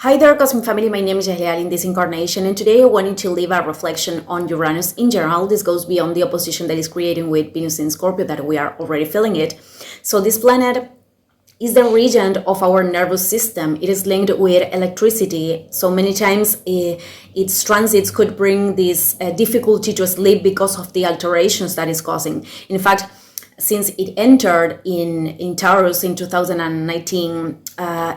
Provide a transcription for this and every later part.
Hi there, Cosmic Family. My name is Jahlial in this incarnation, and today I wanted to leave a reflection on Uranus in general. This goes beyond the opposition that is creating with Venus in Scorpio, that we are already feeling it. So, this planet is the region of our nervous system. It is linked with electricity. So many times its transits could bring this difficulty to sleep because of the alterations that it's causing. In fact, since it entered in Taurus in 2019,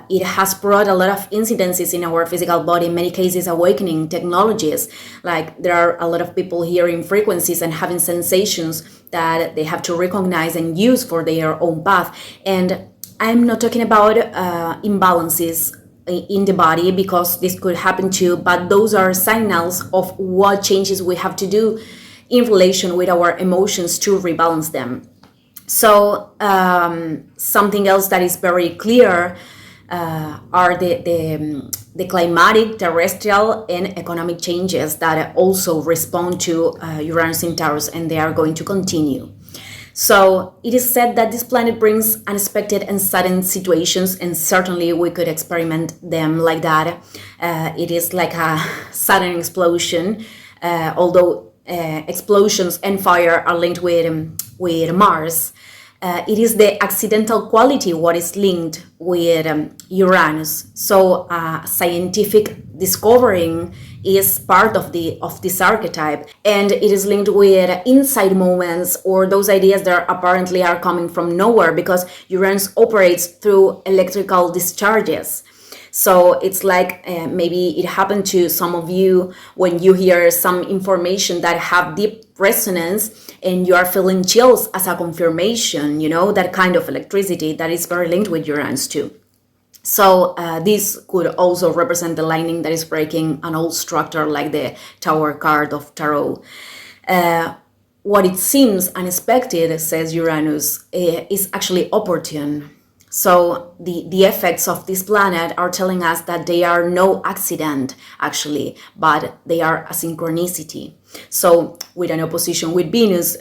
it has brought a lot of incidences in our physical body, in many cases awakening technologies. Like there are a lot of people hearing frequencies and having sensations that they have to recognize and use for their own path. And I'm not talking about imbalances in the body, because this could happen too, but those are signals of what changes we have to do in relation with our emotions to rebalance them. So something else that is very clear are the climatic, terrestrial, and economic changes that also respond to Uranus in Taurus, and they are going to continue. So it is said that this planet brings unexpected and sudden situations, and certainly we could experiment them like that. It is like a sudden explosion, although explosions and fire are linked with Mars. It is the accidental quality what is linked with Uranus. So scientific discovering is part of this archetype, and it is linked with inside moments or those ideas that apparently are coming from nowhere, because Uranus operates through electrical discharges. So it's like maybe it happened to some of you when you hear some information that have deep resonance and you are feeling chills as a confirmation, that kind of electricity that is very linked with Uranus too. So this could also represent the lightning that is breaking an old structure, like the Tower card of Tarot. What it seems unexpected, says Uranus, is actually opportune. So the effects of this planet are telling us that they are no accident, actually, but they are a synchronicity. So with an opposition with Venus,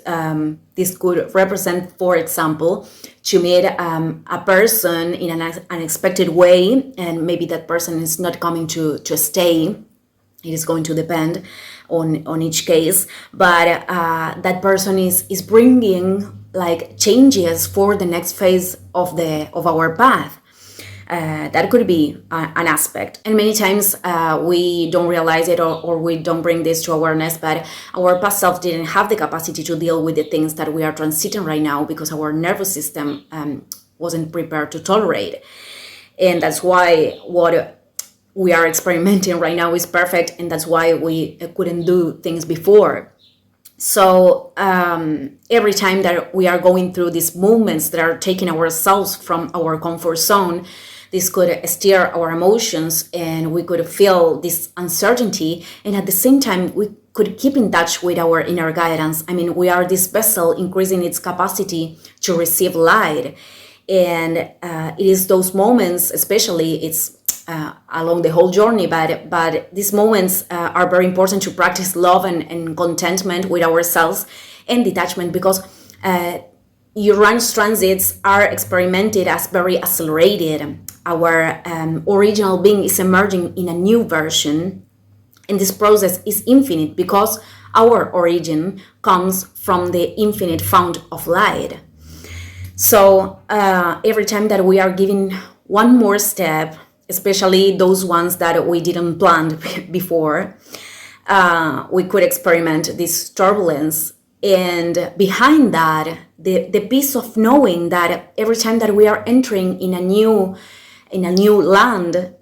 this could represent, for example, to meet a person in an unexpected way, and maybe that person is not coming to stay. It is going to depend on each case, but that person is bringing like changes for the next phase of our path. That could be an aspect, and many times we don't realize it, or we don't bring this to awareness, but our past self didn't have the capacity to deal with the things that we are transiting right now, because our nervous system wasn't prepared to tolerate. And that's why what we are experimenting right now is perfect, and that's why we couldn't do things before. So every time that we are going through these movements that are taking ourselves from our comfort zone, this could steer our emotions, and we could feel this uncertainty, and at the same time we could keep in touch with our inner guidance. I mean, we are this vessel increasing its capacity to receive light, and it is those moments, especially it's along the whole journey, but these moments are very important to practice love and contentment with ourselves and detachment, because Uranus transits are experimented as very accelerated. Our original being is emerging in a new version, and this process is infinite because our origin comes from the infinite fount of light. So every time that we are giving one more step, especially those ones that we didn't plan before, we could experiment this turbulence. And behind that, the peace of knowing that every time that we are entering in a new land,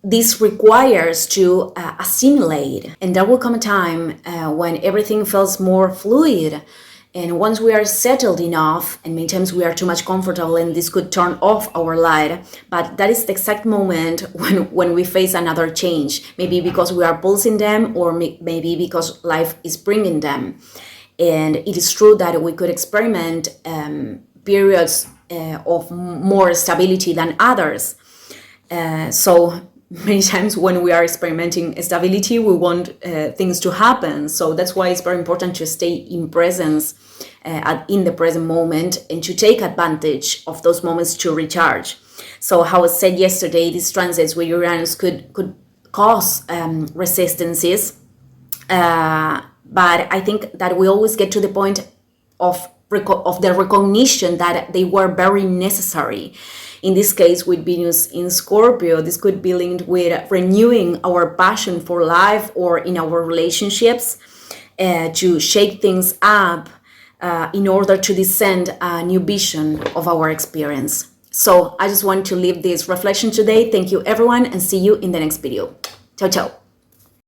this requires to assimilate. And there will come a time when everything feels more fluid. And once we are settled enough, and many times we are too much comfortable, and this could turn off our light, but that is the exact moment when we face another change, maybe because we are pulsing them, or maybe because life is bringing them. And it is true that we could experiment periods of more stability than others. So many times when we are experimenting stability, we want things to happen. So that's why it's very important to stay in presence in the present moment, and to take advantage of those moments to recharge. So how I said yesterday, these transits with Uranus could cause resistances, but I think that we always get to the point of the recognition that they were very necessary. In this case, with Venus in Scorpio, this could be linked with renewing our passion for life or in our relationships, to shake things up in order to descend a new vision of our experience. So I just want to leave this reflection today. Thank you, everyone, and see you in the next video. Ciao, ciao.